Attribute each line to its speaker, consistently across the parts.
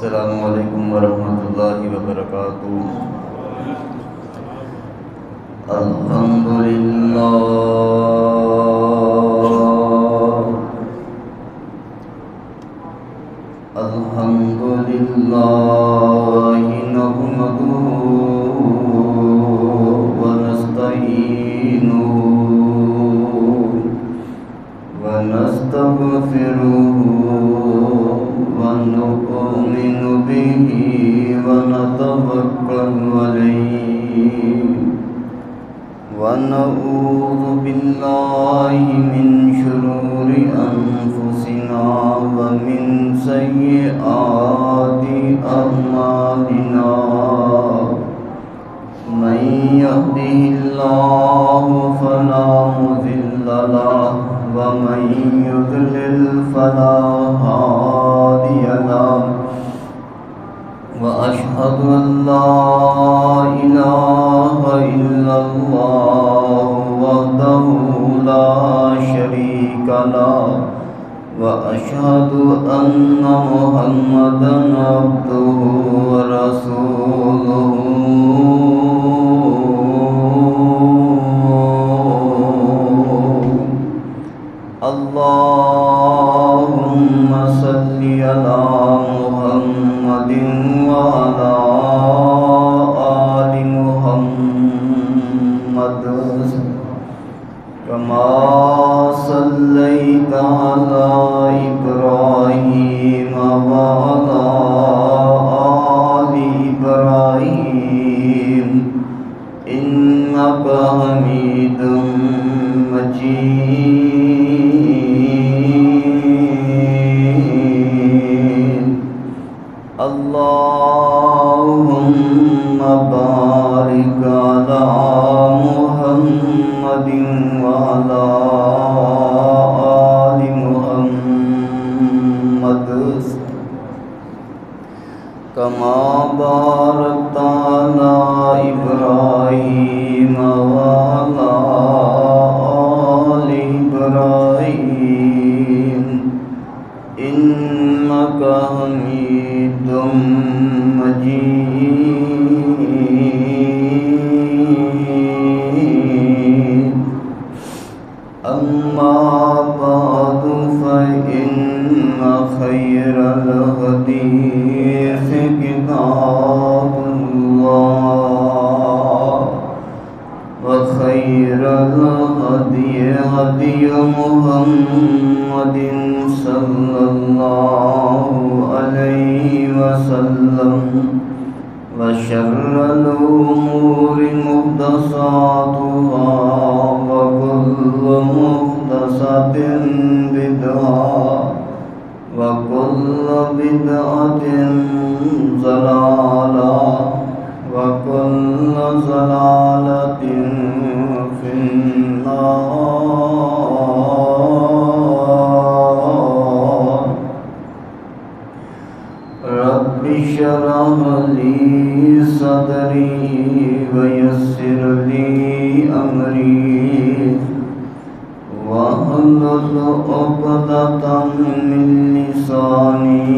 Speaker 1: السلام علیکم ورحمۃ اللہ وبرکاتہ۔ الحمدللہ نحمدہ ونستعینہ ونستغفرہ ونؤمن به ونتوکل علیہ ونعوذ باللہ من شرور انفسنا ومن سیئات اعمالنا من يهده الله فلا مضل له ومن يضلل فلا هادي له وأشهد أن لا إله إلا الله وحده لا شريك له وأشهد أن محمدا عبده ورسوله اللهم صل على محمد وعلى آل محمد كما صليت على إبراهيم وعلى آل إبراهيم إنك حميد مجيد۔ اللهم بارك على محمد وعلى آل محمد كما باركت على إبراهيم وعلى آل إبراهيم إنك حميد مجيد۔ أما بعد فإن خير الحديث كتاب الله وخير الهدي هدي محمد صلى الله عليه وسلم وشر الأمور محدثاتها وكل محدثة بدعة وكل بدعة ضلالة وكل ضلالة في النار۔ رب اشرح لي صدري ويسر لي أمري واحلل عقدة من لساني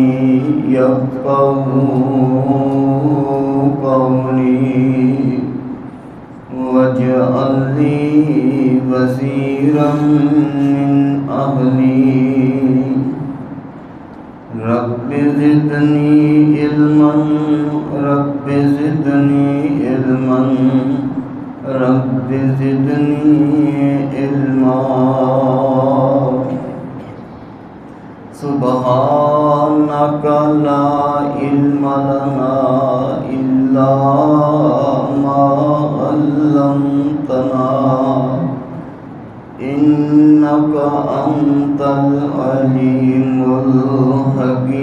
Speaker 1: يفقهوا قولي واجعل لي وزيرا من أهلي رب زدني علما رب زدني علما رب زدني علما۔ سبحانك لا علم لنا إلا ما علمتنا إنك أنت العليم الحكيم۔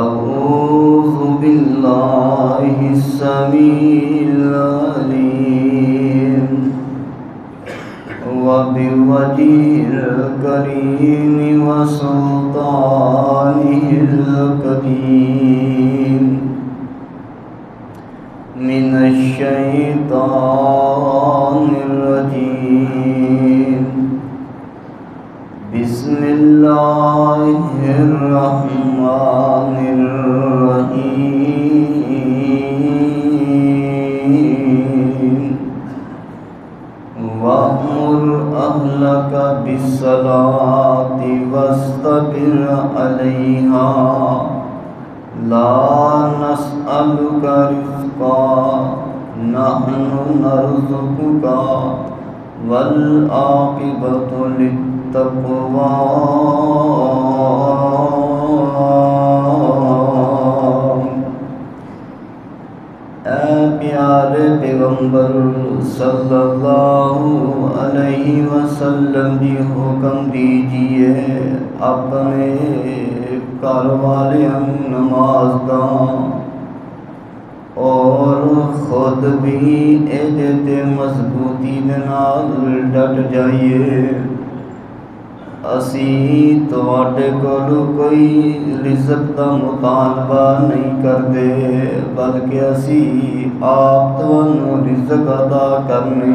Speaker 1: أعوذ بالله السميع العليم وبوجهه الكريم وسلطانه القديم من الشيطان الرجيم۔ الله الرحمن الرحيم وأمر أهلك بالصلاة واصطبر عليها لا نسألك رزقا نحن نرزقك والعاقبة للتقوى اے پیارے پیغمبر صلی اللہ علیہ وسلم جی حکم دیجئے اپنے گھر والیاں نماز دا اور خود بھی ایجتے مضبوطی نال ڈٹ جائیے اسی تواڈے کولوں کوئی رزق دا مطالبہ نہیں کردے بلکہ اسی آپ تانوں رزق عطا کرنے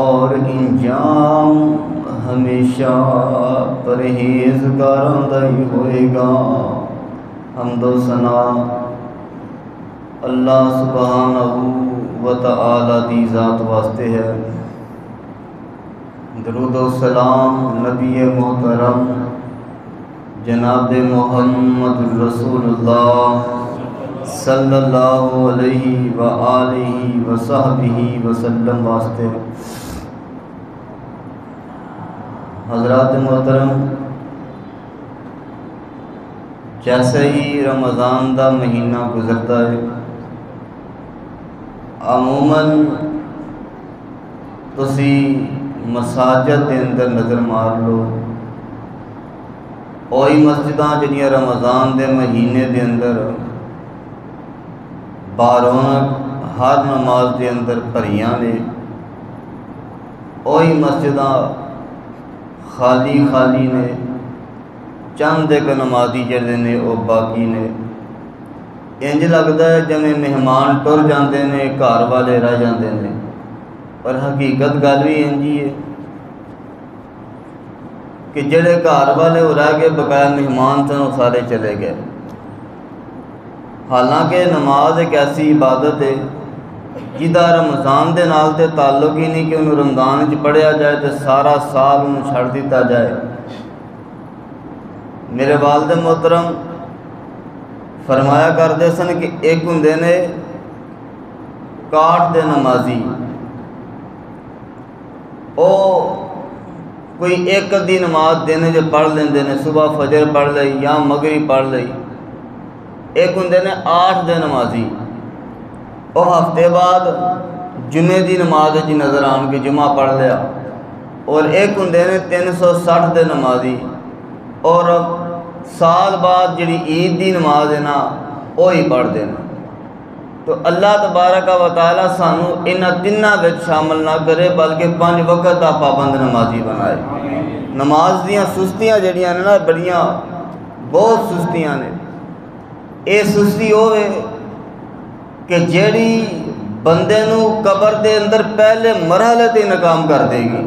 Speaker 1: اور انجام ہمیشہ پرہیزگاراں دا ہی ہوئے گا۔ حمد و ثنا اللہ سبحانہ و تعالی دی ذات واسطے ہے۔ درود و سلام نبی محترم جناب محمد رسول اللہ صلی اللہ علیہ وآلہ وصحبہ وسلم واسطے۔ حضرات محترم، جیسے ہی رمضان دا مہینہ گزرتا ہے عموماً تسی مساجد دے اندر نظر مار لو، اوہی مسجداں جنیاں رمضان دے مہینے دے اندر بارونق ہر نماز دے اندر بھریاں نے، اوہی مسجداں خالی خالی نے، چند ایک نمازی جڑے نے وہ باقی نے۔ انج لگتا ہے جویں مہمان ٹر جاندے نے گھر والے رہ جاندے نے، پر حقیقت گل بھی انجی ہے کہ جڑے گھر والے وہ رہ گئے بقایا مہمان تھے سارے چلے گئے۔ حالانکہ نماز ایک ایسی عبادت ہے جہاں رمضان دے نال تے تعلق ہی نہیں کہ انہوں رمضان وچ پڑھیا جائے تو سارا سال انہوں چھڑ دیتا جائے۔ میرے والد محترم فرمایا کرتے سن کہ ایک ہوندے نے کاٹ دے نمازی، او کوئی ایک ادھی نماز دینے جو پڑھ لیندے نے، صبح فجر پڑھ لئی یا مغرب پڑھ لئی۔ ایک ہوندے نے 8 دے نمازی، او ہفتے بعد جمعے دی نماز جی نظر آن کے جمعہ پڑھ لیا۔ اور ایک ہوندے نے 360 دے نمازی، اور سال بعد جڑی عید دی نماز ہے نا وہی پڑھ دینا۔ تو اللہ تبارک و تعالیٰ سانو انہاں تیناں وچ شامل نہ کرے بلکہ 5 وقت دا پابند نمازی بنائے۔ نماز دیاں سستیاں جڑیاں نے نا بڑیاں بہت سستیاں نے۔ اے سستی ہوئے کہ جیڑی بندے نو قبر دے اندر پہلے مرحلے تے ناکام کر دے گی،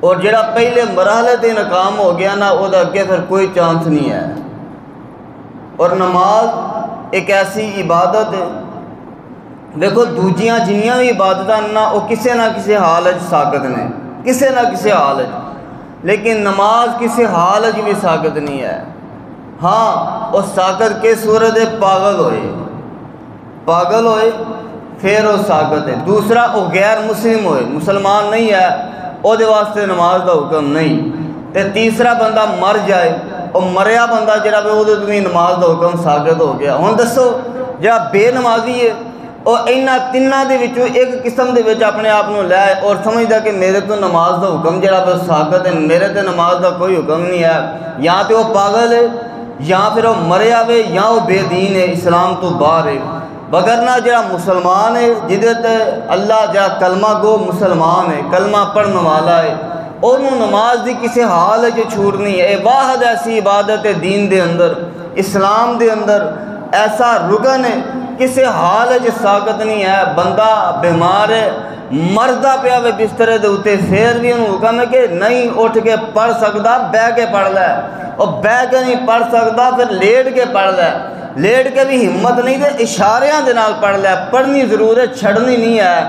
Speaker 1: اور جڑا پہلے مرحلے تے ناکام ہو گیا نا وہ اگے پھر کوئی چانس نہیں ہے۔ اور نماز ایک ایسی عبادت ہے، دیکھو دوجیاں جنیاں بھی عبادتاں نا وہ کسے نہ کسے حال وچ ساقط نے، کسے نہ کسے حال وچ، لیکن نماز کسے حال وچ بھی ساقط نہیں ہے۔ ہاں وہ ساقط کے صورت پاگل ہوئے پھر وہ ساقط ہے۔ دوسرا وہ غیر مسلم ہوئے، مسلمان نہیں ہے، او دے واسطے نماز دا حکم نہیں۔ تے تیسرا بندہ مر جائے، اور مریا بندہ جڑا وہ بھی نماز دا حکم ساقط ہو گیا۔ ہن دسو جڑا بے نمازی ہے وہ انہاں تیناں دے وچوں ایک قسم دے وچ اپنے آپ نوں لے اور سمجھدا کہ میرے تو نماز دا حکم جڑا وہ ساقط ہے، میرے تے نماز دا کوئی حکم نہیں ہے، یا تے وہ پاگل ہے یا پھر وہ مریا ہوئے یا وہ بے دین ہے، اسلام تو باہر ہے۔ وگرنہ جڑا مسلمان ہے جدے تے اللہ جڑا کلمہ گو مسلمان ہے، کلمہ پڑھنے والا ہے، انہوں نماز دی کسی حال جو چھوٹ نہیں ہے۔ واحد ایسی عبادت ہے دین دے اندر، اسلام دے اندر، ایسا رکن ہے کسی حال جس طاقت نہیں ہے، بندہ بیمار ہے مردہ پیا وے بسترے دے اتے، پھر بھی انہوں حکم ہے کہ نہیں اٹھ کے پڑھ سکتا بہ کے پڑھ لے، اور بہ کے نہیں پڑھ سکتا پھر لیٹ کے پڑھ لے، لیٹ کے بھی ہمت نہیں دے اشاریاں دے نال پڑھ لے، پڑھنی ضرور ہے چھڑنی نہیں ہے۔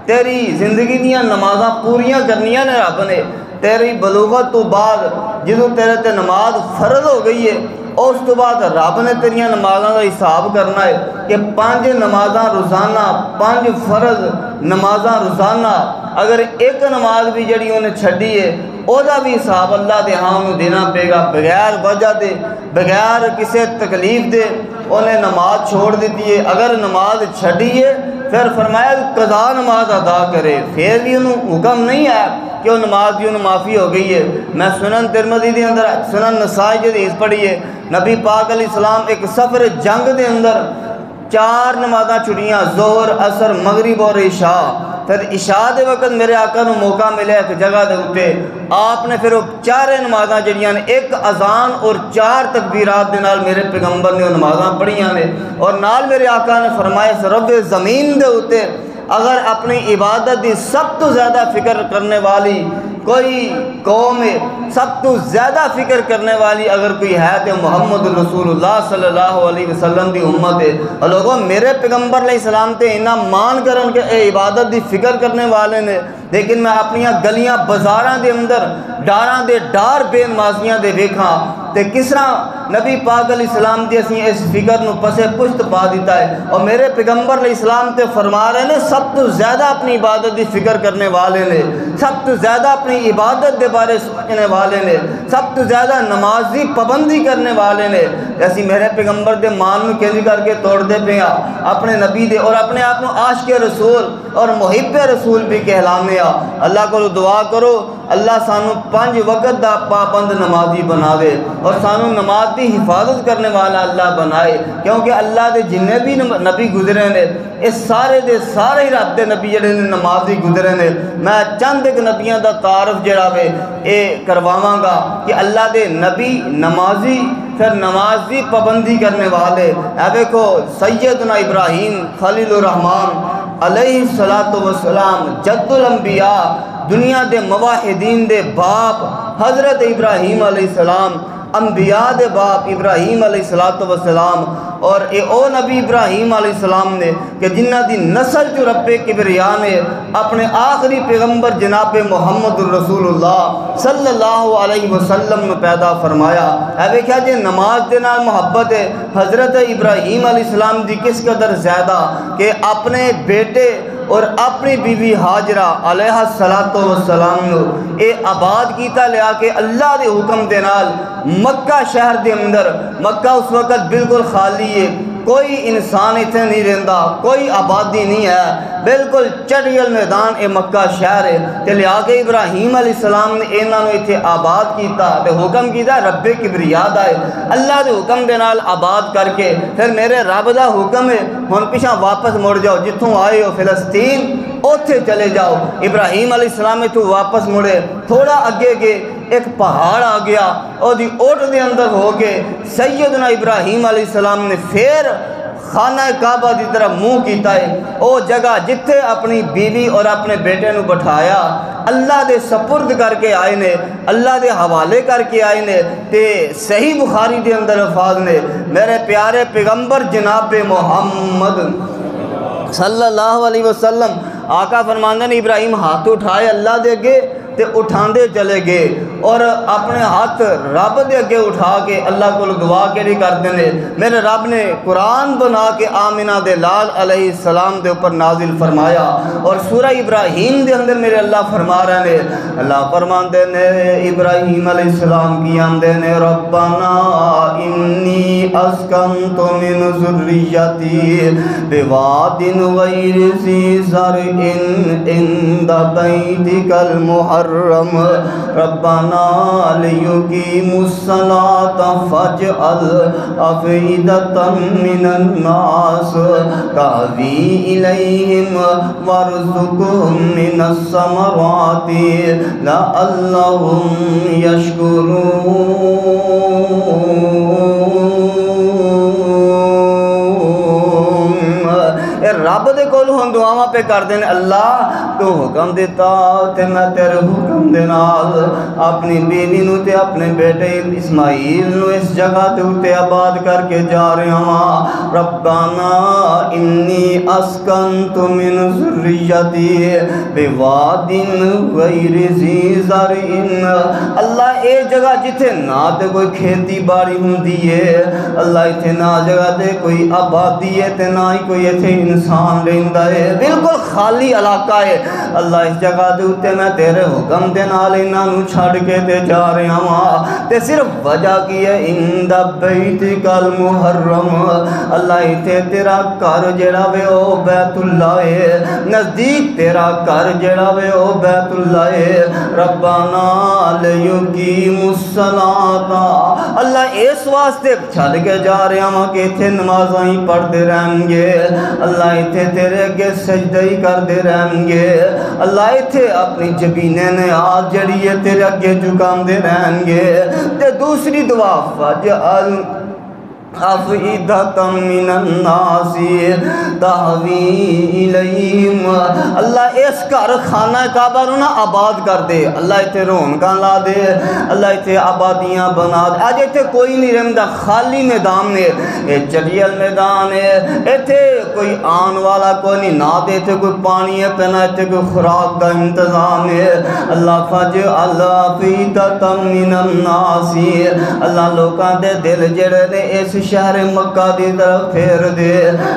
Speaker 1: تیری زندگی دیاں نمازاں پوریاں کرنیاں نے رب نے، تیری بلوغت تو بعد جدو تیرے تے نماز فرض ہو گئی ہے، اور اس تو بعد رب نے تیریاں نمازاں کا حساب کرنا ہے کہ 5 نمازاں روزانہ، 5 فرض نمازاں روزانہ، اگر ایک نماز بھی جڑی انہیں چھڑی ہے او دا بھی حساب اللہ دے ہاں انہوں دینا پے گا، بغیر وجہ دے بغیر کسی تکلیف دے انہیں نماز چھوڑ دیتی ہے۔ اگر نماز چھڑی ہے پھر فرمایا قضا نماز ادا کرے، پھر بھی انہوں حکم نہیں ہے کہ وہ نماز دی انہوں معافی ہو گئی ہے۔ میں سنن ترمذی دے اندر سنن نسائی دی حدیث پڑھی ہے، نبی پاک علیہ السلام ایک سفر جنگ دے اندر 4 نمازاں چھڑیاں، ظہر، عصر، مغرب اور عشاء، پھر عشاء دے وقت میرے آقا نو موقع ملے ایک جگہ دے اٹھے، آپ نے پھر وہ 4 نمازاں جڑیاں نے، ایک اذان اور 4 تکبیرات دے نال میرے پیغمبر نے وہ نمازاں پڑھیاں نے، اور نال میرے آقا نے فرمایا اس رب زمین دے اٹھے اگر اپنی عبادت دی سب تو زیادہ فکر کرنے والی کوئی قوم ہے، سب تو زیادہ فکر کرنے والی اگر کوئی ہے تو محمد رسول اللہ صلی اللہ علیہ وسلم دی امت ہے۔ اور لوگوں میرے پیغمبر علیہ السلام تے انہا مان کرن کہ اے عبادت دی فکر کرنے والے نے، لیکن میں اپنیاں گلیاں بازاراں دے اندر ڈاراں دے ڈار بے نمازیاں دے ویکھاں تے کس طرح نبی پاک علیہ السلام دی اسی اس فکر نو پسے پشت پا دیتا ہے، اور میرے پیغمبر علیہ السلام تے فرما رہے نے سب تو زیادہ اپنی عبادت دی فکر کرنے والے نے، سب تو زیادہ اپنی عبادت دے بارے سوچنے والے نے، سب تو زیادہ نمازی پابندی کرنے والے نے، ایسی میرے پیغمبر دے مان نو کینی کر کے توڑ دے پیا اپنے نبی دے، اور اپنے آپ کو عاشق رسول اور محب رسول بھی کہلانے آ۔ اللہ کو دعا کرو اللہ سانو 5 وقت دا پابند نمازی بنا دے، اور سانو نماز دی حفاظت کرنے والا اللہ بنائے، کیونکہ اللہ دے جنہیں بھی نبی گزرے نے اس سارے دے سارے ہی رب دے نبی جڑے نے نمازی گزرے نے۔ میں چند ایک نبیاں دا تعارف جڑا وے اے کرواواں گا کہ اللہ دے نبی نمازی، پھر نمازی پابندی کرنے والے، اے دیکھو سیدنا ابراہیم خلیل الرحمن علیہ السلام جد الانبیاء، دنیا دے موحدین دے باپ حضرت ابراہیم علیہ السلام، انبیاء دے باپ ابراہیم علیہ السلام، اور اے او نبی ابراہیم علیہ السلام نے کہ جنہ دی نسل جو رب کبریا نے اپنے آخری پیغمبر جناب محمد رسول اللہ صلی اللہ علیہ وسلم میں پیدا فرمایا۔ اے دیکھا جی نماز دے نال محبت ہے حضرت ابراہیم علیہ السلام دی کس قدر زیادہ کہ اپنے بیٹے اور اپنی بیوی حاجرہ علیہ السلام نو اے آباد کیتا لیا کہ اللہ دے حکم دے نال مکہ شہر دے اندر، مکہ اس وقت بالکل خالی ہے، کوئی انسان اتنے نہیں رہندا، کوئی آبادی نہیں ہے، بالکل چٹیل میدان اے مکہ شہر ہے، تے لیا کہ ابراہیم علیہ السلام نے انہاں نو اتنے آباد کیتا تے حکم کیتا رب کبریا دا ہے، اللہ دے حکم دے نال آباد کر کے پھر میرے رب دا حکم ہے ہن پیچھے واپس مڑ جاؤ، جتھوں آئے ہو فلسطین اوتھے چلے جاؤ۔ ابراہیم علیہ السلام تو واپس مڑے، تھوڑا اگے گئے ایک پہاڑ آ گیا اور دی اوٹ دے اندر ہو گئے، سیدنا ابراہیم علیہ السلام نے پھر خانہ کعبہ دی طرح منہ کیتا ہے، او جگہ جتھے اپنی بیوی اور اپنے بیٹے نو بٹھایا اللہ دے سپرد کر کے آئے نے، اللہ دے حوالے کر کے آئے نے، تے صحیح بخاری دے اندر الفاظ نے میرے پیارے پیغمبر جناب محمد صلی اللہ علیہ وسلم آقا فرماندے نے ابراہیم ہاتھ اٹھائے اللہ دے اگے تے اٹھاندے چلے گئے، اور اپنے ہاتھ رب دے اگے اٹھا کے اللہ کو دعا کیڑی کردے نے، میرے رب نے قرآن بنا کے آمنہ دے لال علیہ السلام دے اوپر نازل فرمایا، اور سورہ ابراہیم دے اندر میرے اللہ فرما رہے نے، اللہ فرماندے نے ابراہیم علیہ السلام کی آمدے نے ربنا انی اسکنت من ذریتی بواد غیر ذی زرع عند بیتک المحرم ربنا لیقیموا الصلاة فاجعل افئدة من الناس تهوی الیہم وارزقهم من الثمرات لعلهم یشکرون۔ دے کول ہون دعاواں پہ کر دین اللہ تو حکم دیتا تے میں تیرے حکم دے نال اپنی بیوی نو تے اپنے بیٹے اسماعیل نو اس جگہ تے اتے آباد کر کے جا رہے ہاں ربنا انی اسکنت من ذریتی بواد غیر ذی زرع اللہ اے جگہ جتھے نہ تے کوئی کھیتی باڑی ہوندی ہے اللہ اتھے نہ جگہ تے کوئی آبادی ہے تے نہ ہی کوئی اتھے انسان رہندا ہے بالکل خالی علاقہ ہے اللہ اس جگہ دے اتے میں تیرے حکم دے نال انہاں نو چھڑ کے تے جا رہے ہاں تے صرف وجہ کی ہے عند بیتک المحرم اللہ اتھے تیرا گھر جڑا وے او بیت اللہ ہے نزدیک تیرا گھر جڑا وے او بیت اللہ ہے ربنا لیقیموا الصلاۃ اللہ اس واسطے چھڑ کے جا رہے ہاں کہ اتھے نمازاں ہی پڑھتے رہیں گے اللہ اتھے تیرے اگے سجدہ ہی کرتے رہیں گے اللہ اتھے اپنی جبینے نے آج جڑی ہے تیرے اگے جھکام دے رہیں گے تے دوسری دعا فجعل افئدۃ من الناس تہوی الیہم اللہ اس گھر خانہ کعبہ نو نا آباد کر دے اللہ اتھے رونقاں لا دے اللہ اتھے آبادیاں بنا دے آج اتھے کوئی نہیں رہندا خالی میدان ہے یہ چڑیل میدان ہے اتھے کوئی آن والا کوئی نہیں نہ دے اتھے کوئی پانی ہے پہنا اتھے کوئی خوراک کا انتظام ہے اللہ فجعل افئدۃ من الناس اللہ لوکاں دے دل جڑے نے اس شہر مکہ دی طرف پھیر دے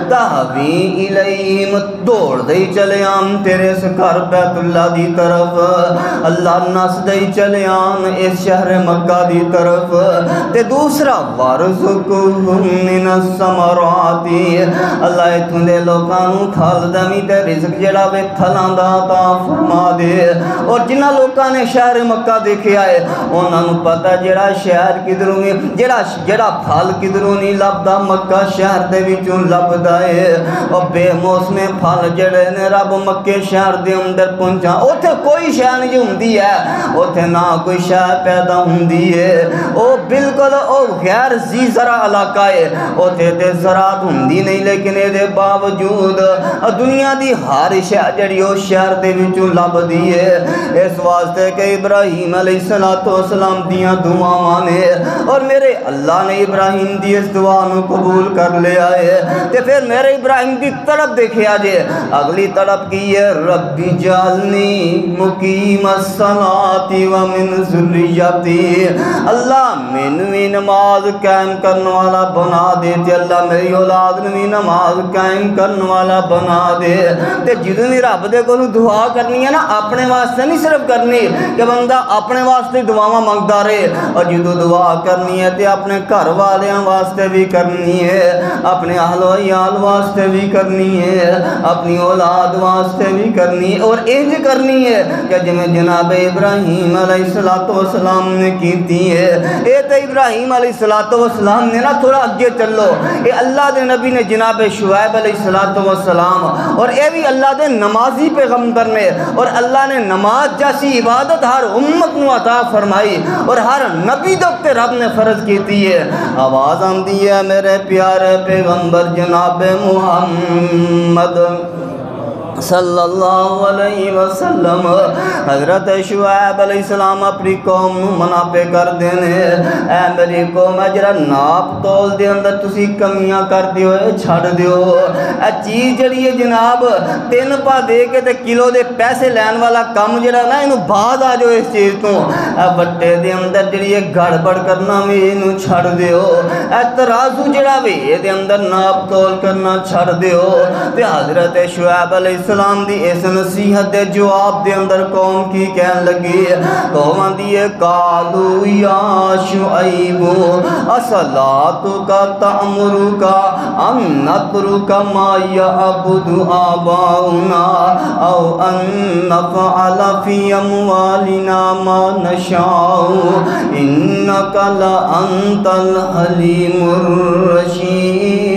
Speaker 1: تہوی الیہم دوڑ دے چلے آن تیرے اس گھر بیت اللہ دی طرف اللہ نس دے چلے آن اس شہر مکہ دی طرف تے دوسرا وارزقہم من الثمرات اللہ اتھوں دے لوکاں نو پھل دمی تے رزق جڑا وے پھلاں دا عطا فرما دے اور جنہاں لوکاں نے شہر مکہ دیکھیا ہے انہاں نو پتہ جڑا شہر کدھروں جڑا پھل کدھروں نہیں لبدا مکہ شہر دے وچوں لبدا ہے اور بے موسم پھل جڑے نے رب مکے شہر دے اندر پہنچا اوتھے کوئی شے نہیں ہوندی ہے اوتھے نہ کوئی شے پیدا ہوندی ہے او بالکل او غیر ذی زرع علاقہ ہے اوتھے تے زراعت ہوندی نہیں لیکن اے دے باوجود دنیا دی ہر شے جڑی او شہر دے وچوں لبدی ہے اس واسطے کہ ابراہیم علیہ السلام دیاں دعاواں نے اور میرے اللہ نے ابراہیم دی اس دعا نو قبول کر لیا ہے تے پھر میرے ابراہیم دی طرف دیکھے آجے اگلی طرف کی ہے رب جعلنی مقیم الصلاۃ ومن ذریتی اللہ میں نماز قائم کرنے والا بنا دے تے اللہ میری اولاد میں نماز قائم کرنے والا بنا دے تے جدوں بھی رب دے کولوں دعا کرنی ہے نا اپنے واسطے نہیں صرف کرنی کہ بندہ اپنے واسطے دعاواں منگدا رہے اور جدوں دعا کرنی ہے تے اپنے گھر والیاں واسطے بھی کرنی ہے اپنے اہل و عیال واسطے بھی کرنی ہے اپنی اولاد واسطے بھی کرنی ہے اور انج کرنی ہے کہ جنہیں جناب ابراہیم علیہ السلام نے کیتی ہے اے تے ابراہیم علیہ السلام نے نا تھوڑا اگے چلو اے اللہ دے نبی نے جناب شعیب علیہ السلام اور اے بھی اللہ دے نمازی پیغمبر نے اور اللہ نے نماز جیسی عبادت ہر امت نو عطا فرمائی اور ہر نبی دے رب نے فرض کیتی ہے آواز آندی ہے میرے پیارے پیغمبر جناب محمد صلی اللہ علیہ وسلم حضرت شعیب علیہ السلام اپنی قوم نو منع پہ کر دینے اے میری قوم جرا ناپ تول دے اندر تسی کمیاں کر دیو چھڑ دیو اے چیز جڑی ہے جناب 3 پا دے کے تے کلو دے پیسے لین والا کم جڑا نا اینو بعد آ جو اس چیز تو اے بٹے دے اندر جڑی ہے گڑبڑ کرنا وی اینو چھڑ دیو اے ترازو جڑا وی اے دے اندر ناپ تول کرنا چھڑ دیو تے حضرت شعیب علیہ السلام دی اس نصیحت دے جواب دے اندر قوم کی کہن لگی قوم دیئے قالو یا شعیب اصلاتک تأمرک ان نترک ما یعبد آباؤنا او ان نفعل فی اموالنا ما نشاء انک لانت الحلیم الرشید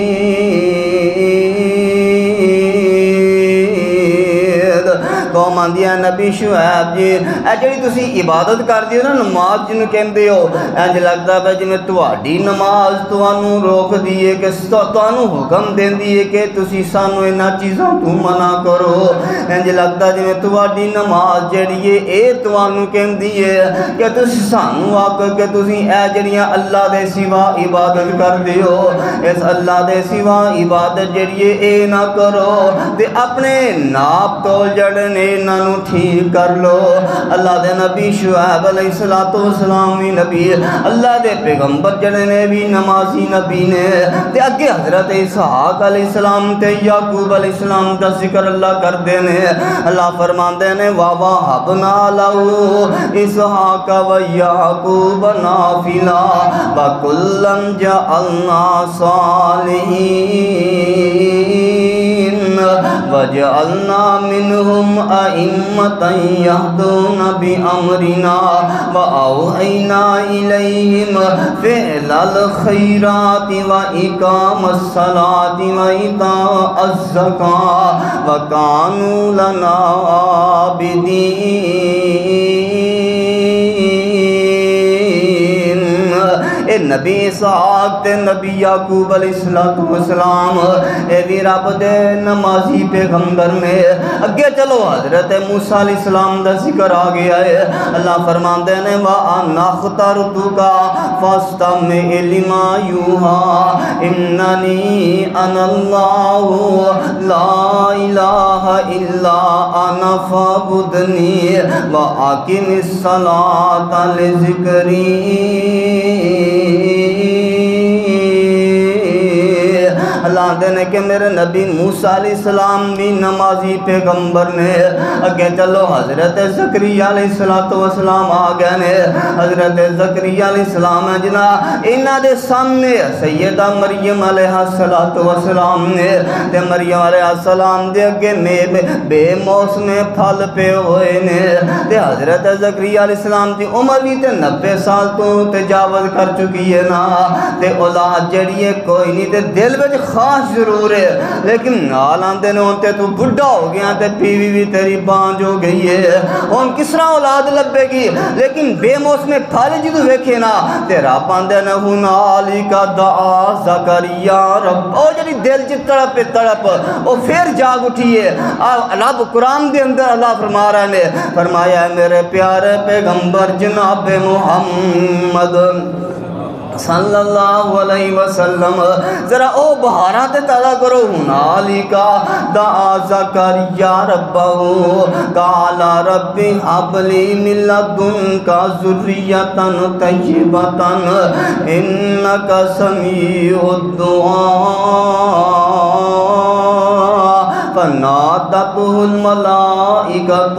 Speaker 1: قوم آندی ہے نبی شعیب جی اے جڑی تسی عبادت کر دیو نا نماز جنوں کہندے ہو انج لگدا پیا جویں تہاڈی نماز تانوں روک دیے کہ تانوں حکم دیندی ہے کہ تسی سانوں انہاں چیزاں تو منع کرو انج لگدا جویں تہاڈی نماز جڑی ہے اے تانوں کہندی ہے کہ تسی سانوں آکھ کہ تسی اے جڑیاں اللہ دے سوا عبادت کر دیو اس اللہ دے سوا عبادت جڑی ہے اے نہ کرو تے اپنے ناپ تول جڑے نے انہاں نوں ٹھیک کر لو اللہ دے نبی شعیب علیہ السلام بھی نبی اللہ دے پیغمبر جڑے نے بھی نمازی نبی نے تے اگے حضرت اسحاق علیہ السلام تے یعقوب علیہ السلام دا ذکر اللہ کر دے نے اللہ فرماندے نے وَوَهَبْنَا لَهُ إِسْحَاقَ وَيَعْقُوبَ نَافِلًا وَكُلًّا جَعَلْنَا صَالِحِينَ وَجَعَلْنَا مِنْهُمْ أَئِمَّةً يَهْدُونَ بِأَمْرِنَا وَأَوْحَيْنَا إِلَيْهِمْ فِعْلَ الْخَيْرَاتِ وَإِقَامَ الصَّلَاةِ وَإِيتَاءَ الزَّكَاةِ وَكَانُوا لَنَا عَابِدِينَ اے نبی اسحاق تے نبی یعقوب علیہ السلام اے بھی رب دے نمازی پیغمبر نے اگے چلو حضرت موسیٰ علیہ السلام دا ذکر آ گیا ہے اللہ فرماندے نے وَأَنَا اخْتَرْتُكَ فَاسْتَمِعْ لِمَا يُوحَىٰ إِنَّنِي أَنَا اللَّهُ لَا إِلَٰهَ إِلَّا أَنَا فَاعْبُدْنِي وَأَقِمِ الصَّلَاةَ لِذِكْرِي اللہ دینے کہ میرے نبی موسیٰ علیہ السلام بھی نمازی پیغمبر نے اگے چلو حضرت زکریا علیہ السلام آگئے نے حضرت زکریا علیہ السلام ہے جنا انہاں دے سامنے سیدہ مریم علیہ السلام نے تے مریم علیہ السلام دے اگے بے موسم پھل پہ ہوئے نے تے حضرت زکریا علیہ السلام دی عمر بھی تے 90 سال تو تجاوز کر چکی ہے نا تے اولاد جڑی ہے کوئی نہیں تے دل وچ خاص ضرور ہے لیکن نال آندے نے ہوتے تو بڑھا ہو گیا تے بیوی بھی تیری بانج ہو گئی ہے ہن کس طرح اولاد لبے گی لیکن بے موسم پھل جدو ویکھے نا تے رب آندے نے ہنالک دعا زکریا رب او جڑی دل چ تڑپ او پھر جاگ اٹھی ہے رب قرآن دے اندر اللہ فرما رہے نے فرمایا ہے میرے پیارے پیغمبر جناب محمد صلی اللہ علیہ وسلم ذرا او بہارات تازہ کرو ہنالکا دعا زکریا ربہو قالا ربی حبلی من لدنکا ذریتن طیبتن انکا سمیع الدعا فنادته الملائكة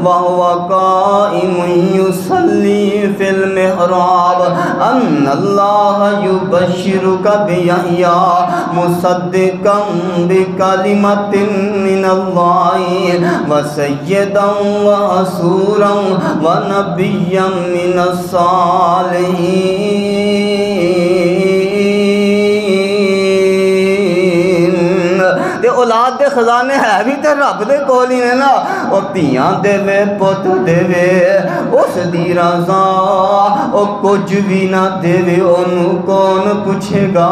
Speaker 1: وهو قائم يصلي في المحراب أن الله يبشرك بيحيى مصدقا بكلمة من الله وسيدا وحصورا ونبيا من الصالحين تے اولاد دے خزانے ہے بھی تے رب دے کول ہی نے نا او تیاں دے وے پت دے وے اس دی رضا او کچھ بھی نہ دے وے اونوں کون پوچھے گا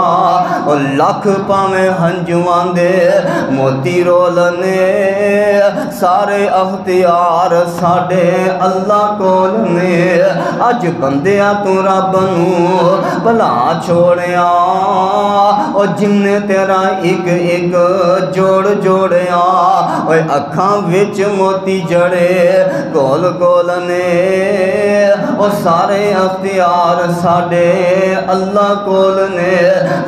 Speaker 1: او لکھ پاویں ہنجواں دے موتی رولنے سارے اختیار ساڈے اللہ کول نے اج بندیاں تو رب نوں بھلا چھوڑیا او جن نے تیرا ایک ایک جوڑ جوڑیا اوے اکھاں وچ موتی جڑے کول کول نے او سارے اختیار ساڈے اللہ کول نے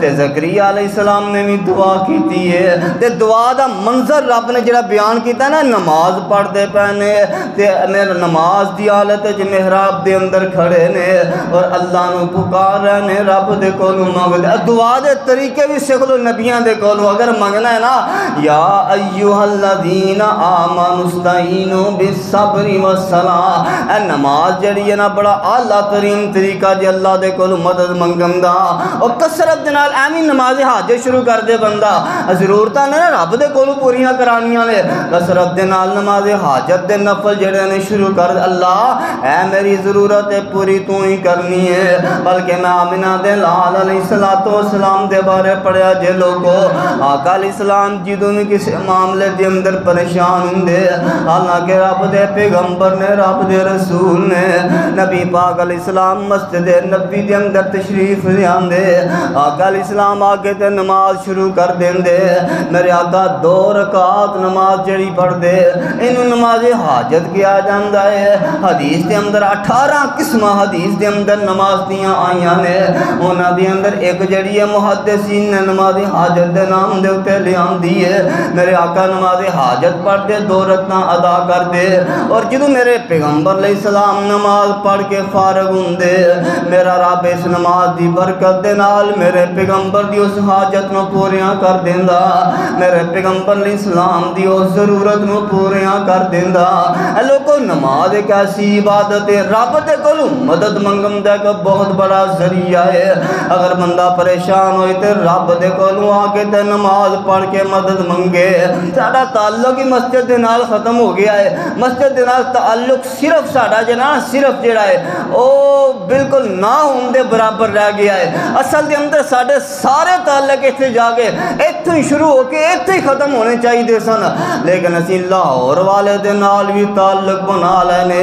Speaker 1: تے زکریا علیہ السلام نے بھی دعا کیتی ہے تے دعا دا منظر رب نے جڑا بیان کیتا نا نماز پڑھ دے پہنے تے نماز دی حالت وچ محراب دے اندر کھڑے نے اور اللہ نو پکار رہے نے رب دے کولوں منگ دے دعا دے طریقے بھی سکھ لو نبیاں دے کولوں اگر منگنا ہے نا یا ایھا الذین آمنوا استعینوا بالصبر والصلاۃ۔ اے نماز جڑی ہے نا بڑا اعلیٰ ترین طریقہ جی اللہ دے کول مدد منگن دا، اور کثرت دے نال ایویں نماز حاجت شروع کر دے بندہ، ضرورتاں نے رب دے کولوں پوریاں کرانیاں نے، کثرت دے نال نماز حاجت دے نفل جڑے نے شروع کر دے، اللہ اے میری ضرورت پوری تو ہی کرنی ہے۔ بلکہ میں آمنہ دے لال علیہ السلام دے بارے پڑھیا جے لوگو، آقا علیہ السلام جدوں بھی کسی معاملے دے اندر پریشان ہوندے، حالانکہ رب دے پیغمبر نے، رب دے رسول نے، نبی پاک علیہ السلام مسجد نبی دے اندر تشریف لے آندے، آقا علیہ السلام آگے تے نماز شروع کر دیندے، میرے آقا 2 رکعات نماز جڑی پڑھ دے انہوں نماز حاجت کیا جاندہ ہے۔ حدیث دے اندر 18 قسمہ حدیث دے اندر نماز دیاں آئیاں نے، انہاں دے اندر ایک جڑی ہے محدثین نے نماز حاجت دے نام دے اتے لے آندی ہے۔ میرے آقا نماز حاجت پڑھ دے 2 رکعتاں ادا کر دے، اور جدوں میرے پیغمبر علیہ السلام نماز پڑھ کے فارغ ہوندے، میرا رب اس نماز دی برکت دے نال میرے پیغمبر دی اس حاجت نو پوریاں کر دیندا، میرے پیغمبر علیہ السلام دی اس ضرورت نو پوریاں کر دیندا۔ اے لوگو نماز ایک ایسی عبادت ہے، رب دے کولوں مدد منگن دا ایک بہت بڑا ذریعہ ہے۔ اگر بندہ پریشان ہوئے تے رب دے کولوں آ کے تے نماز پڑھ کے مدد منگے۔ ساڈا تعلق ہی مسجد دے نال ختم ہو گیا ہے، مسجد دے نال تعلق صرف ساڈا جنا صرف جڑا ہے او بالکل نہ ہون دے برابر رہ گیا ہے۔ اصل دے اندر ساڈے سارے تعلق اتنے جا کے اتوں ہی شروع ہو کے اتنے ہی ختم ہونے چاہیے سن، لیکن اسی لاہور والے دے نال بھی تعلق بنا لینے،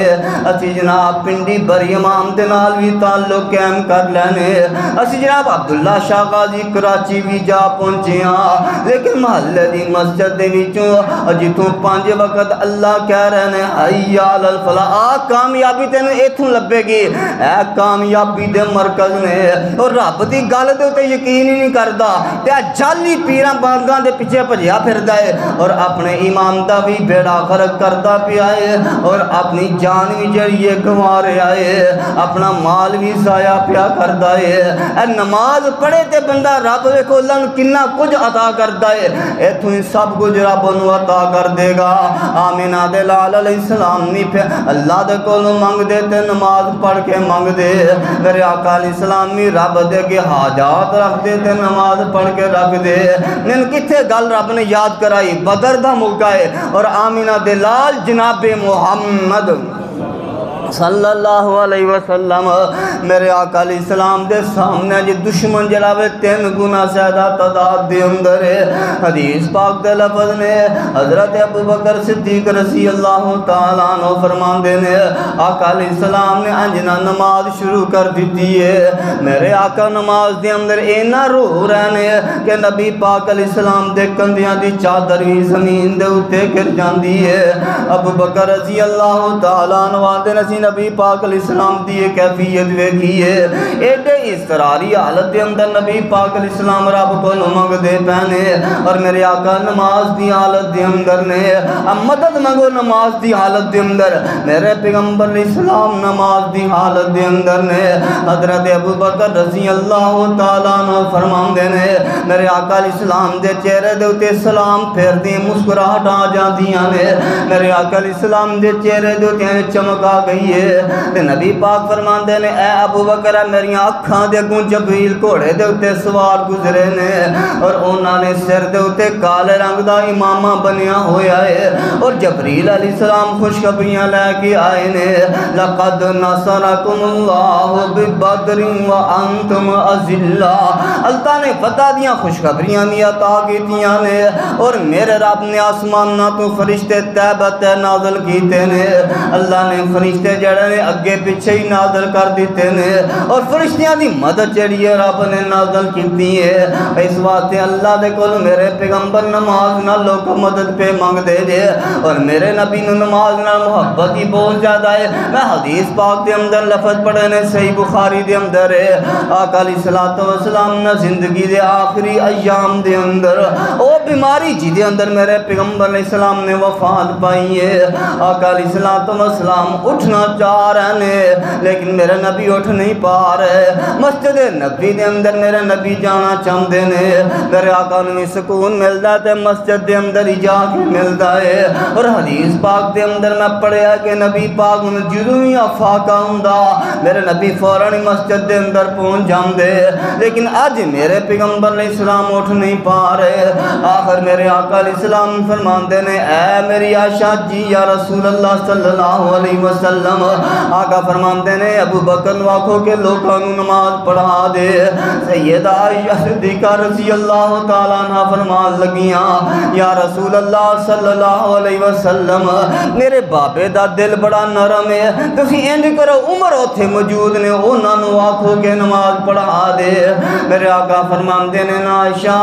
Speaker 1: اسی جناب پنڈی بری امام دے نال بھی تعلق قائم کر لینے، اسی جناب عبداللہ شاہ غازی کراچی بھی جا پہنچے ہاں، لیکن محلے دی مسجد دے وچوں جتوں 5 وقت اللہ کہہ رہے ہیں حی علی الفلاح، کامیابی تینوں ایتھوں لبے گی، اے کامیابی دے مرکز نے، اور رب دی گل دے تے یقین ہی نہیں کردا تے جعلی پیراں بانگاں دے پیچھے بھجیا پھردا ہے، اور اپنے ایمان دا بھی بیڑا غرق کردا پیا ہے، اور اپنی جان بھی جڑی ہے گنوا رہا ہے، اپنا مال بھی ضائع پیا کردا ہے۔ اے نماز پڑھے تے بندہ رب ویکھو اللہ نوں کنا کچھ عطا کردا ہے، ایتھوں ہی سب کچھ رب نوں عطا کر دے گا۔ آمینہ دے لال علیہ السلام نہیں پھر اللہ دے کولوں منگ دے تے نماز پڑھ کے منگ دے، میرے آقا علیہ السلام نہیں رب دے کے حاجات رکھ دے تے نماز پڑھ کے رکھ دے۔ نن کتھے گل رب نے یاد کرائی، بدر دا موقع ہے، اور آمینہ دے لال جناب محمد صلی اللہ علیہ وسلم میرے آقا علیہ السلام دے سامنے جی دشمن جڑاوے 3 گنا زیادہ تعداد دے اندر ہے۔ حدیث پاک دے لفظ نے حضرت ابو بکر صدیق رضی اللہ تعالیٰ عنہ فرماندے نے آقا علیہ السلام نے انجنا نماز شروع کر دیتی ہے، میرے آقا نماز دے اندر اینا رو رہنے کہ نبی پاک علیہ السلام دے کندیاں دی چادر بھی زمین دے اتے گر جاندی ہے۔ ابو بکر رضی اللہ تعالیٰ عنہ دے نسی نبی پاک علیہ السلام دی کیفیت ویکھی ہے، ایڈے اضطراری حالت دے اندر نبی پاک علیہ السلام رب کو منگ دے پہنے، اور میرے آقا نماز دی حالت دے اندر نے مدد منگو، نماز دی حالت دے اندر میرے پیغمبر علیہ السلام نماز دی حالت دے اندر نے حضرت ابو بکر رضی اللہ تعالیٰ عنہ فرماندے نے میرے آقا علیہ السلام دے چہرے دے اتے سلام پھیر دی مسکراہٹ آ جاندیاں نے، میرے آقا علیہ السلام دے چہرے دے اتے چمک آ گئی ہے، تے نبی پاک فرماندے نے اے ابو بکر میری اکھاں دے اگوں جبریل گھوڑے دے اتے سوار گزرے نے، اور انہاں نے سر دے اتے کالے رنگ دا امامہ بنیا ہویا ہے، اور جبریل علیہ السلام خوشخبریاں لے کے آئے نے لقد نصرکم اللہ ببدر وانتم اذلہ، اللہ نے فتح دیاں خوشخبریاں دی عطا کیتیاں نے، اور میرے رب نے آسمان نہ تو فرشتے تیبت نازل کیتے نے، اللہ نے فرشتے جڑے نے اگے پیچھے ہی نازل کر دیتے نے، اور فرشتیاں دی مدد جڑی ہے رب نے نازل کیتی ہے۔ اس واسطے اللہ دے کول میرے پیغمبر نماز نال لوگ مدد پہ مانگ دے جے، اور میرے نبی نو نماز نال محبت ہی بہت زیادہ ہے۔ میں حدیث پاک دے اندر لفظ پڑھے نے صحیح بخاری دے اندر ہے، آقا علیہ السلام نے زندگی دے آخری ایام دے اندر او بیماری جی دے اندر میرے پیغمبر علیہ السلام نے وفات پائی ہے، آقا علیہ السلام اٹھنا اٹھنا چاہ رہے ہیں لیکن میرے نبی اٹھ نہیں پا رہے. مسجد نبی دے اندر میرے نبی جانا چاہتے ہیں. میرے آقا نو سکون ملتا ہے تے مسجد دے اندر ہی جا کے ملتا ہے. اور حدیث پاک دے اندر میں پڑھیا کہ نبی پاک نو جدوں ہی افاقہ ہوندا میرے نبی فوراً مسجد دے اندر پہنچ جاندے. لیکن اج میرے پیغمبر علیہ السلام اٹھ نہیں پا رہے. آخر میرے آقا علیہ السلام فرماندے نے اے میری عائشہ جی یا رسول اللہ صلی اللہ علیہ وسلم. آقا فرماندے نے ابو بکر نو آکھو کہ لوکاں نو نماز پڑھا دے. سیدہ عائشہ صدیقہ رضی اللہ تعالیٰ عنہ فرمان لگیاں یا رسول اللہ صلی اللہ علیہ وسلم میرے بابے دا دل بڑا نرم ہے تسی انج کرو عمر اوتھے موجود نے انہاں نو آکھو کہ نماز پڑھا دے. میرے آقا فرماندے نے عائشہ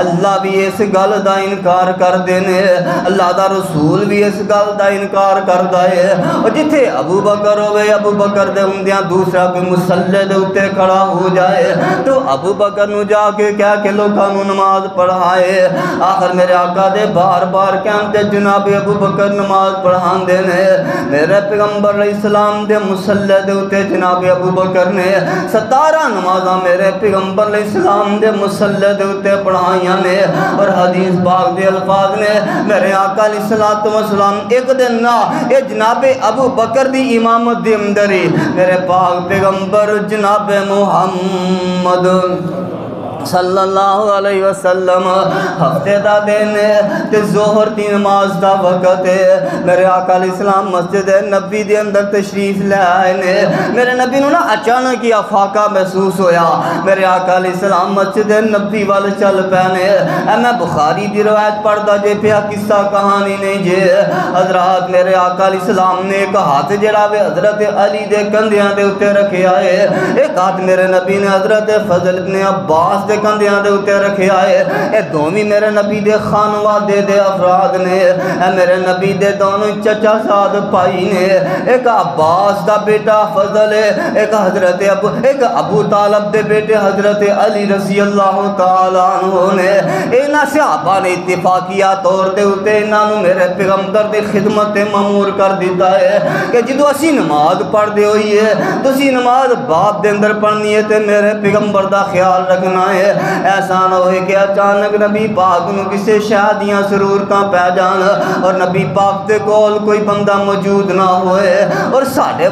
Speaker 1: اللہ بھی اس گل دا انکار کر دینے اللہ دا رسول بھی اس گل دا انکار کردا ہے. اور جتھے ابو بکر ہوئے ابو بکر دے ہوندیاں دوسرا کوئی مصلی دے اوتے کھڑا ہو جائے تو ابو بکر نو جا کے کہہ کے لوکاں نو نماز پڑھائے. آخر میرے آقا دے بار بار کہندے جناب ابو بکر نماز پڑھاندے نے. میرے پیغمبر علیہ السلام دے مصلی دے اوتے جناب ابو بکر نے 17 نمازاں میرے پیغمبر علیہ السلام دے مصلی دے اوتے پڑھائیاں نے. اور حدیث پاک دے الفاظ نے میرے آقا علیہ السلام ایک دن نہ اے جناب ابو بکر دی امامت دے اندر ہی میرے پاک پیغمبر جناب محمد صلی اللہ علیہ وسلم ہفتے دا دن تے ظہر دی نماز دا وقت ہے. میرے آقا علیہ السلام مسجد نبی دے اندر تشریف لے آئے نے. میرے نبی نو نا اچانک ہی افاقہ محسوس ہویا. میرے آقا علیہ السلام مسجد نبی وال چل پینے. میں بخاری دی روایت پڑھدا جے پیا قصہ کہانی نہیں جے. حضرات میرے آقا علیہ السلام نے ایک ہاتھ جڑا وے حضرت علی دے کندھیاں دے اوتے رکھیا ہے. ایک ہاتھ میرے نبی نے حضرت فضل ابن عباس دے کندھیاں دے اوتے رکھے آئے. اے دوویں میرے نبی دے خانوادے دے افراد نے. اے میرے نبی دے دونوں چچا زاد بھائی نے. ایک عباس دا بیٹا فضل ہے ایک ابو طالب دے بیٹے حضرت علی رضی اللہ تعالیٰ عنہ نے. انہاں صحابہ نے اتفاقیہ طور دے اوتے انہاں نو میرے پیغمبر دی خدمت مامور کر دیتا ہے کہ جدو اسی نماز پڑھ دے ہوئی ہے تسی نماز باپ دے اندر پڑھنی ہے تے میرے پیغمبر دا خیال رکھنا ہے. ایسا نہ ہوئے کہ اچانک نبی پاک نو کسے شادیاں ضرورتاں پہ جان اور نبی پاک دے کول کوئی بندہ موجود نہ ہوئے. اور ساڈے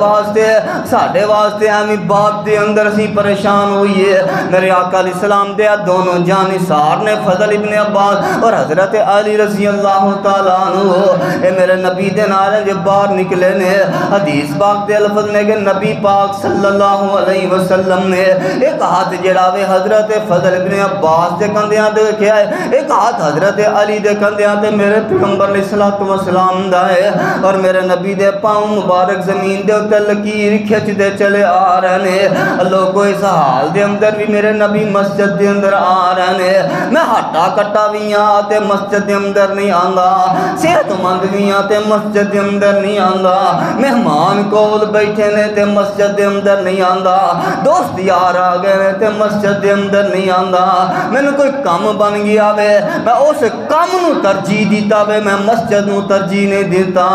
Speaker 1: واسطے ہمیں باپ دے اندر سی پریشان ہوئی ہے. میرے آقا علیہ السلام دے دونوں جانثار نے فضل ابن عباس اور حضرت علی رضی اللہ تعالیٰ عنہ اے میرے نبی دے نالے جب باہر نکلے نے. حدیث پاک دے الفاظ نے کہ نبی پاک صلی اللہ علیہ وسلم نے ایک ہاتھ جڑا وے حضرت فضل ابن عباس دے کندھیاں دے رکھیا ہے. ایک ہاتھ حضرت علی دے کندھیاں تے میرے پیغمبر علیہ السلام دا ہے. اور میرے نبی دے پاؤں مبارک زمین دے اوتے لکیر کھچ دے چلے آ رہے نے. لوگوں اس حال دے اندر بھی میرے نبی مسجد دے اندر آ رہے نے. میں ہٹا کٹا بھی ہاں تے مسجد دے اندر نہیں آندا. صحت مند بھی ہاں تے مسجد دے اندر نہیں آندا. مہمان کول بیٹھے نے تے مسجد دے اندر نہیں آندا. دوست یار آ گئے نے تے مسجد دے اندر نہیں آندا. میں نے کوئی کام بن گیا وے میں اس کام نو ترجیح دیتا وے میں مسجد نو ترجیح نہیں دیتا.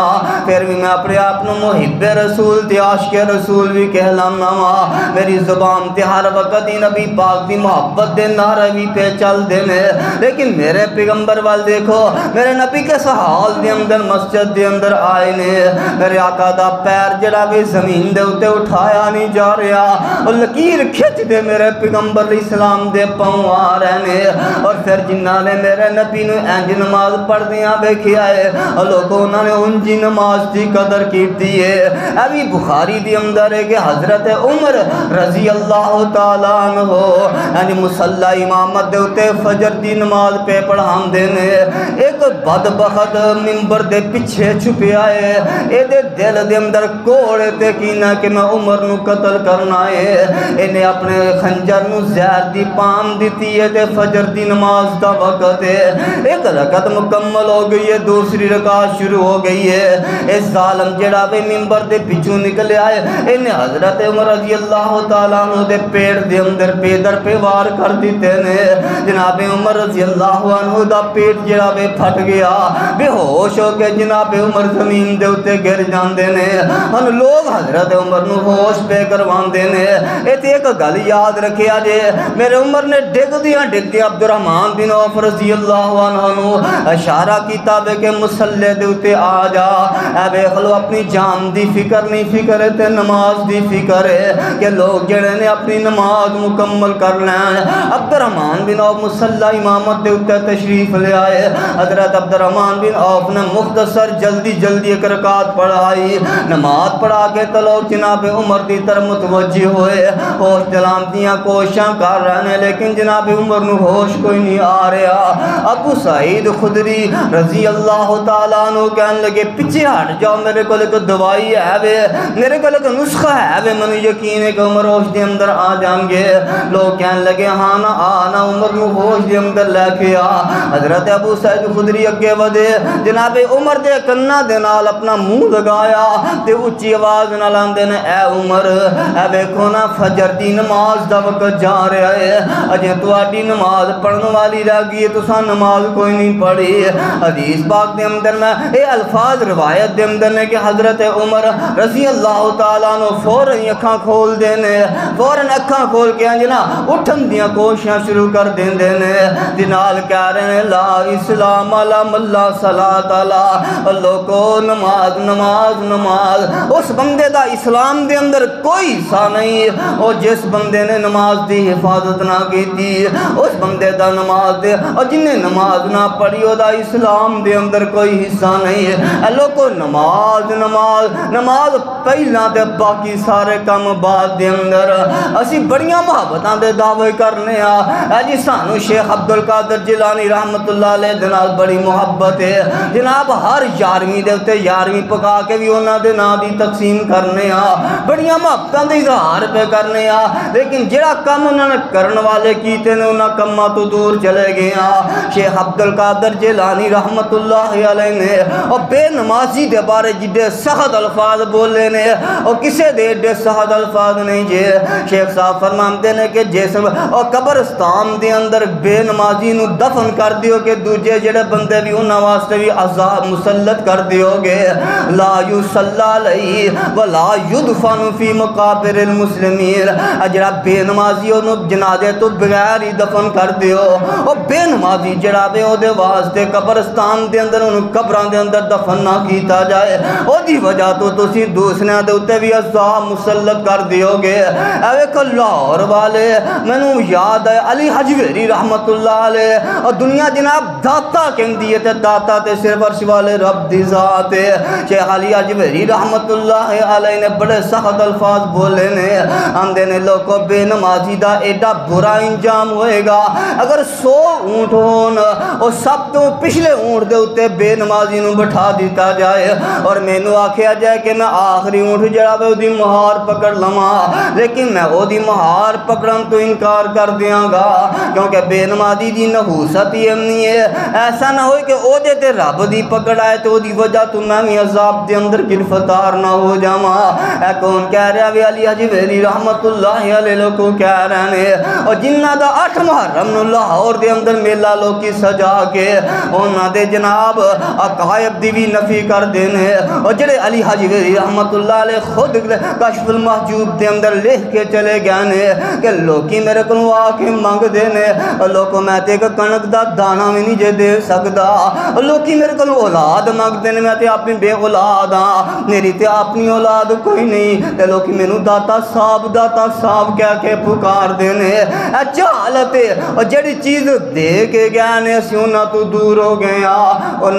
Speaker 1: پھر بھی میں اپنے آپ نو محب رسول تے عاشق رسول بھی کہلانا وا. میری زبان تے ہر وقت ہی نبی پاک دی محبت دے نعرے بھی پہ چل دے نے. لیکن میرے پیغمبر وال دیکھو میرے نبی کے حال دے اندر مسجد دے اندر آئے نے. میرے آقا دا پیر جڑا بھی زمین دے اوتے اٹھایا نہیں جا رہا اور لکیر کھچ دے میرے پیغمبر علیہ السلام دے پاؤں آ رہے نے. اور پھر جنہاں نے میرے نبی نو انج نماز پڑھ دیاں ویکھیا ہے اور لوگوں انہاں نے انجی نماز دی قدر کیتی ہے. ابھی بخاری دی اندر ہے کہ حضرت عمر رضی اللہ تعالیٰ عنہ انج مصلی امامت دے اوتے فجر دی نماز پہ پڑھاندے نے. ایک بدبخت منبر دے پیچھے چھپیا ہے. اے دے دل دے اندر کوڑ تے کینا کہ میں عمر نو قتل کرنا ہے. انہیں اپنے خنجر نو زہر دی پان اذان دیتی ہے تے فجر دی نماز دا وقت ہے، ایک رکعت مکمل ہو گئی ہے، دوسری رکعت شروع ہو گئی ہے، اس ظالم جڑا بے منبر دے پچھوں نکلے آئے انہیں حضرت عمر رضی اللہ تعالیٰ عنہ دے پیڑ دے اندر پیدر پہ وار کر دیتے نے۔ جناب عمر رضی اللہ عنہ دا پیٹ جڑا بے پھٹ گیا، بے ہوش ہو کے جناب عمر زمین دے اتے گر جاندے نے۔ ہن لوگ حضرت عمر نو ہوش پہ کروان دے نے۔ ایتے ایک گل یاد رکھے آجے، میرے عمر نے ڈگ دیا عبد الرحمن بن عوف رضی اللہ عنہ نو اشارہ کیتا بے کہ مسلح دے اتے آ جا، اے بے خلو اپنی جان دی فکر نہیں، فکر ہے تے نماز دی فکر ہے کہ لوگ جڑے نے اپنی نماز مکمل کر لیں۔ عبد الرحمن بن عوف مسلح امامت دے اتے تشریف لے آئے، حضرت عبد الرحمن بن عوف نے مختصر جلدی ایک رکعت پڑھائی، نماز پڑھا کے تو لوگ جناب عمر دی طرف متوجہ ہوئے، ہوش دلان دیاں کوشاں کر رہے، لیکن جناب عمر نو ہوش کوئی نہیں آ رہا۔ ابو سعید خدری رضی اللہ تعالیٰ عنہ کہنے لگے پیچھے ہٹ جاؤ، میرے کو ایک دوائی ہے وے، میرے کو ایک نسخہ ہے وے، میں یقین ہے کہ عمر ہوش دے اندر آ جائیں گے۔ لوگ کہنے لگے ہاں نا آنا، عمر نو ہوش دے اندر لے کے آ۔ حضرت ابو سعید خدری اگے ودے، جناب عمر دے کناں دے نال اپنا منہ لگایا تے اونچی آواز نال آندے نے اے عمر، اے ویکھو نا فجر دی نماز دا وقت جا رہا ہے، اجے تہاڈی نماز پڑھن والی رہ گئی ہے، تساں نماز کوئی نہیں پڑھی۔ حدیث پاک دے اندر میں اے الفاظ روایت دے اندر نے کہ حضرت عمر رضی اللہ تعالیٰ عنہ فوراً اکھاں کھول دینے، فوراً اکھاں کھول کے جنا اٹھن دیاں کوششاں شروع کر دیندے نے، جنال کہہ رہے ہیں لا اسلام علی من لا صلاۃ علی، لوگو نماز نماز نماز، اس بندے دا اسلام دے اندر کوئی حصہ نہیں، اور جس بندے نے نماز دی حفاظت نہ کی تھی، اس بندے دا نماز دے، اور جن نے نماز نہ پڑھی او دا اسلام دے اندر کوئی حصہ نہیں ہے۔ لوگو نماز نماز نماز پہلا تے باقی سارے کم بعد دے اندر، اسی بڑیاں محبتاں دے دعوے کرنے جی سانو شیخ عبدالقادر جیلانی رحمت اللہ علیہ دے نال بڑی محبت ہے، جناب ہر یارویں دے اتے یارویں پکا کے بھی انہاں دے نا دی تقسیم کرنے بڑیاں محبتاں دے اظہار پہ کرنے لیکن جڑا کم انہوں نے کرن والے کیتے نے انہاں کماں تو دور چلے گئے شیخ عبدالقادر جیلانی رحمت اللہ علیہ نے اور بے نمازی دے بارے جدے سخت الفاظ بولے نے اور کسے دے دے سخت الفاظ نہیں جے۔ شیخ صاحب فرماندے نے کہ جیسے اور قبرستان دے اندر بے نمازی نو دفن کر دیو کہ دوجے جڑے بندے بھی انہاں واسطے بھی عذاب مسلط کر دیو گے، لا یصلی علیہ ولا یدفن فی مقابر المسلمین، جڑا بے نمازی انہوں جنازے تو بغیر ہی دفن کر دیو، اور بے نمازی جڑا بے او دے واسطے قبرستان دے اندر انہوں قبران دے اندر دفن نہ کیتا جائے، او دی وجہ تو تسی دوسرے دے اتے بھی عذاب مسلط کر دیو گے۔ ایک لاہور والے میں نو یاد ہے علی حجویری رحمت اللہ علیہ، اور دنیا جناب داتا کہن دیئے تے داتا تے صرف عرش والے رب دی ذات ہے۔ شیخ علی حجویری رحمت اللہ علیہ نے بڑے سخت الفاظ بولے نے، آندے نے لوگوں بے نمازی دا ایڈا برا انجام ہوئے گا اگر 100 اونٹ ہون اور سب تو پچھلے اونٹ دے اتے بے نمازی نو بٹھا دیتا جائے اور میں نو آکھیا جائے کہ میں آخری اونٹ جڑا بے دی مہار پکڑ لما، لیکن میں او دی مہار پکڑن تو انکار کر دیاں گا کیونکہ بے نمازی دی نحوست ہی امنی ہے، ایسا نہ ہوئے کہ او دے تے رب دی پکڑ آئے تو دی وجہ تو میں بھی عذاب دے اندر گرفتار نہ ہو جاما۔ اے کون کہہ رہا بھی علی حجویری رحمت اللہ علیہ لوگوں کہہ رہے ہیں، اور جنہ دا 8 محرم نو لاہور دے اندر میلہ لوکی سجا کے انہاں دے جناب عقائد دی بھی نفی کر دینے، اور جڑے علی حجویری رحمت اللہ علیہ خود کشف المحجوب دے اندر لکھ کے چلے گئے نے کہ لوکی میرے کو آ کے مانگ دینے، لوکو میں تے ایک کنک دا دانا بھی نہیں جے دے سکدا، لوکی میرے کو اولاد مانگ دینے، میں تے اپنی بے اولاد میری تے اپنی اولاد کوئی نہیں، تے لوکی میں نو داتا صاحب کہہ کے پکار دینے۔ جہالت اور جڑی چیز دے کے گیا نے سیونہ تو دور ہو گیا، اور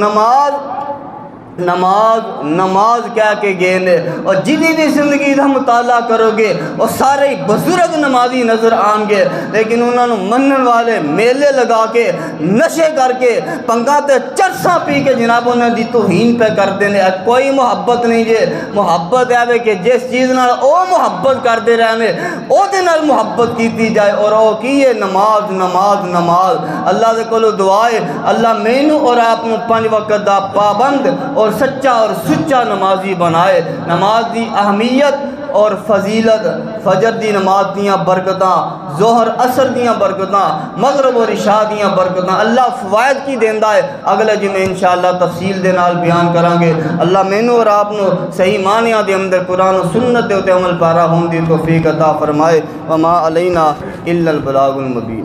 Speaker 1: نماز کہہ کے گئے نے، اور جدی بھی زندگی کا مطالعہ کرو گے اور سارے بزرگ نمازی نظر آن گے، لیکن انہوں نے منن والے میلے لگا کے نشے کر کے پنگا تے چرساں پی کے جناب انہوں دی توہین پہ کر دینے۔ کوئی محبت نہیں جے، محبت ہے کہ جس چیز نال او محبت کر دے رہنے او دے نال محبت کیتی جائے، اور او کی ہے نماز نماز نماز۔ اللہ دے کولو دعائے اللہ مینوں اور آپ نوں 5 وقت دا پابند اور سچا اور سچا نمازی بنائے۔ نماز دی اہمیت اور فضیلت، فجر دی نماز دیاں برکتاں، ظہر عصر دیاں برکتاں، مغرب اور عشاء دیاں برکتاں اللہ فوائد کی دیندا ہے۔ اگلے جمعے انشاءاللہ تفصیل دے نال بیان کریں گے۔ اللہ مینوں اور آپ نوں صحیح معنیاں دے اندر قرآن و سنت دے اتے عمل پیرا ہون دی توفیق عطا فرمائے۔ وما علینا الا البلاغ المبین۔